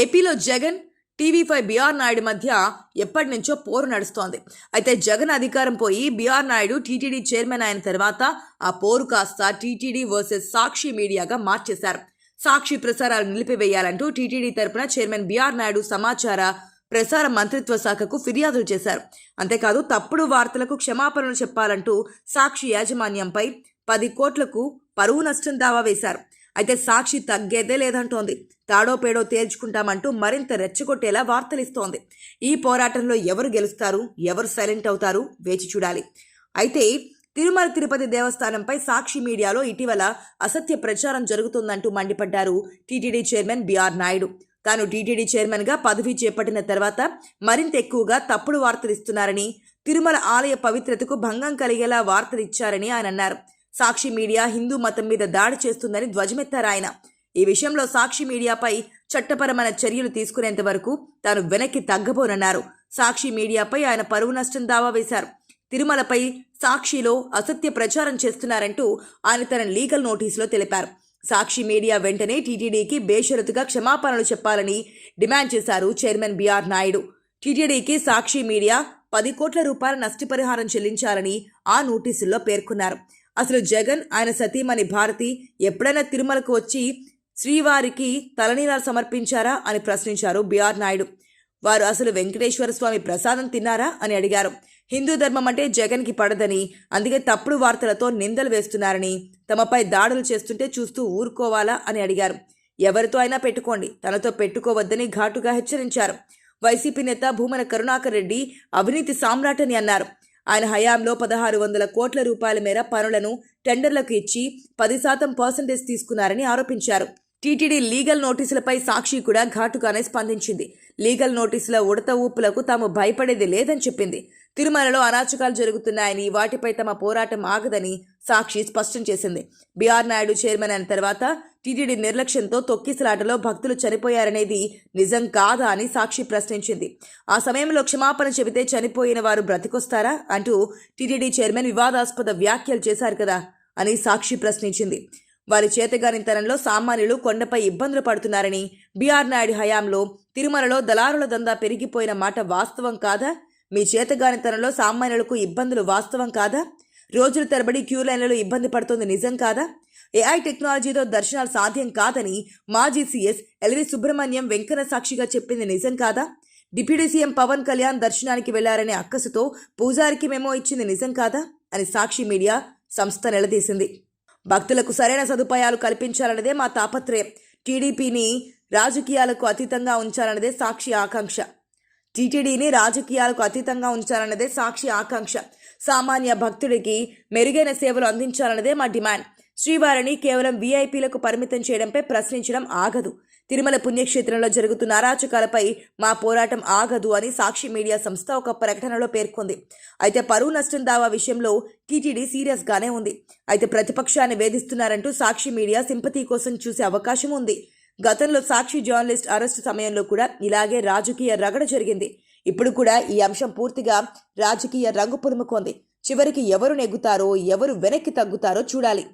ఏపీలో Jagan TV5 BR Naidu మధ్య ఎప్పటి నుంచో పోరు నడుస్తోంది. అయితే జగన్ అధికారం పోయి బీఆర్ నాయుడు టీటీడీ చైర్మన్ అయిన తర్వాత ఆ పోరు కాస్త టీటీడీ వర్సెస్ సాక్షి మీడియాగా మార్చేశారు. సాక్షి ప్రసారాలు నిలిపివేయాలంటూ టీటీడీ తరపున చైర్మన్ బీఆర్ నాయుడు సమాచార ప్రసార మంత్రిత్వ శాఖకు ఫిర్యాదులు చేశారు. అంతేకాదు తప్పుడు వార్తలకు క్షమాపణలు చెప్పాలంటూ సాక్షి యాజమాన్యంపై 10 కోట్లకు పరువు నష్టం దావా వేశారు. అయితే సాక్షి తగ్గేదే లేదంటోంది. తాడో పేడో తేల్చుకుంటామంటూ మరింత రెచ్చగొట్టేలా వార్తలిస్తోంది. ఈ పోరాటంలో ఎవరు గెలుస్తారు, ఎవరు సైలెంట్ అవుతారు వేచి చూడాలి. అయితే తిరుమల తిరుపతి దేవస్థానంపై సాక్షి మీడియాలో ఇటీవల అసత్య ప్రచారం జరుగుతుందంటూ మండిపడ్డారు టీటీడీ చైర్మన్ బీఆర్ నాయుడు. తాను టీటీడీ చైర్మన్గా పదవి చేపట్టిన తర్వాత మరింత ఎక్కువగా తప్పుడు వార్తలిస్తున్నారని, తిరుమల ఆలయ పవిత్రతకు భంగం కలిగేలా వార్తలిచ్చారని ఆయన అన్నారు. సాక్షి మీడియా హిందూ మతం మీద దాడి చేస్తుందని ధ్వజమెత్తారు ఆయన. ఈ విషయంలో సాక్షి మీడియాపై చట్టపరమైన చర్యలు తీసుకునేంత వరకు తాను వెనక్కి తగ్గబోనన్నారు. సాక్షి మీడియాపై ఆయన పరువు నష్టం దావా వేశారు. తిరుమలపై సాక్షిలో అసత్య ప్రచారం చేస్తున్నారంటూ ఆయన తన లీగల్ నోటీసులో తెలిపారు. సాక్షి మీడియా వెంటనే టీటీడీకి బేషరతుగా క్షమాపణలు చెప్పాలని డిమాండ్ చేశారు చైర్మన్ బీఆర్ నాయుడు. టీటీడీకి సాక్షి మీడియా 10 కోట్ల రూపాయల నష్టపరిహారం చెల్లించాలని ఆ నోటీసుల్లో పేర్కొన్నారు. అసలు జగన్, ఆయన సతీమణి భారతి ఎప్పుడైనా తిరుమలకు వచ్చి శ్రీవారికి తలనీలాలు సమర్పించారా అని ప్రశ్నించారు బీఆర్ నాయుడు. వారు అసలు వెంకటేశ్వర స్వామి ప్రసాదం తిన్నారా అని అడిగారు. హిందూ ధర్మం అంటే జగన్కి పడదని, అందుకే తప్పుడు వార్తలతో నిందలు వేస్తున్నారని, తమపై దాడులు చేస్తుంటే చూస్తూ ఊరుకోవాలా అని అడిగారు. ఎవరితో అయినా పెట్టుకోండి, తనతో పెట్టుకోవద్దని ఘాటుగా హెచ్చరించారు. వైసీపీ నేత భూమన కరుణాకర్ రెడ్డి అవినీతి సామ్రాట్ అని అన్నారు. ఆయన హయాంలో 1600 కోట్ల రూపాయల మేర పనులను టెండర్లకు ఇచ్చి 10% తీసుకున్నారని ఆరోపించారు. టీటీడీ లీగల్ నోటీసులపై సాక్షి కూడా ఘాటుగానే స్పందించింది. లీగల్ నోటీసుల ఉడత ఊపులకు తాము భయపడేది లేదని చెప్పింది. తిరుమలలో అరాచకాలు జరుగుతున్నాయని, వాటిపై తమ పోరాటం ఆగదని సాక్షి స్పష్టం చేసింది. బీఆర్ నాయుడు చైర్మన్ అయిన తర్వాత టీటీడీ నిర్లక్ష్యంతో తొక్కిసలాటలో భక్తులు చనిపోయారనేది నిజం కాదా అని సాక్షి ప్రశ్నించింది. ఆ సమయంలో క్షమాపణ చెబితే చనిపోయిన వారు బ్రతికొస్తారా అంటూ టీటీడీ చైర్మన్ వివాదాస్పద వ్యాఖ్యలు చేశారు కదా అని సాక్షి ప్రశ్నించింది. వారి చేతగానితనంలో సామాన్యులు కొండపై ఇబ్బందులు పడుతున్నారని, బీఆర్ నాయుడు హయాంలో తిరుమలలో దళారుల దందా పెరిగిపోయిన మాట వాస్తవం కాదా? మీ చేతగానితనంలో సామాన్యులకు ఇబ్బందులు వాస్తవం కాదా? రోజుల తరబడి క్యూ లైన్లలో ఇబ్బంది పడుతుంది నిజం కాదా? ఏఐ టెక్నాలజీతో దర్శనాలు సాధ్యం కాదని మాజీ సీఎస్ ఎల్వి సుబ్రహ్మణ్యం వెంకన్న సాక్షిగా చెప్పింది నిజం కాదా? డిప్యూటీ సీఎం పవన్ కళ్యాణ్ దర్శనానికి వెళ్లారనే అక్కసుతో పూజారికి మెమో ఇచ్చింది నిజం కాదా అని సాక్షి మీడియా సంస్థ నిలదీసింది. భక్తులకు సరైన సదుపాయాలు కల్పించాలన్నదే మా తాపత్రయం. టీడీపీని రాజకీయాలకు అతీతంగా ఉంచాలన్నదే సాక్షి ఆకాంక్ష. టీటీడీని రాజకీయాలకు అతీతంగా ఉంచాలన్నదే సాక్షి ఆకాంక్ష. సామాన్య భక్తుడికి మెరుగైన సేవలు అందించాలన్నదే మా డిమాండ్. శ్రీవారిని కేవలం వీఐపీలకు పరిమితం చేయడంపై ప్రశ్నించడం ఆగదు. తిరుమల పుణ్యక్షేత్రంలో జరుగుతున్న అరాచకాలపై మా పోరాటం ఆగదు అని సాక్షి మీడియా సంస్థ ఒక ప్రకటనలో పేర్కొంది. అయితే పరువు నష్టం దావా విషయంలో టీటీడీ సీరియస్గానే ఉంది. అయితే ప్రతిపక్షాన్ని వేధిస్తున్నారంటూ సాక్షి మీడియా సింపతి కోసం చూసే అవకాశం ఉంది. గతంలో సాక్షి జర్నలిస్ట్ అరెస్టు సమయంలో కూడా ఇలాగే రాజకీయ రగడ జరిగింది. ఇప్పుడు కూడా ఈ అంశం పూర్తిగా రాజకీయ రంగు పులుముతోంది. చివరికి ఎవరు నెగ్గుతారో, ఎవరు వెనక్కి తగ్గుతారో చూడాలి.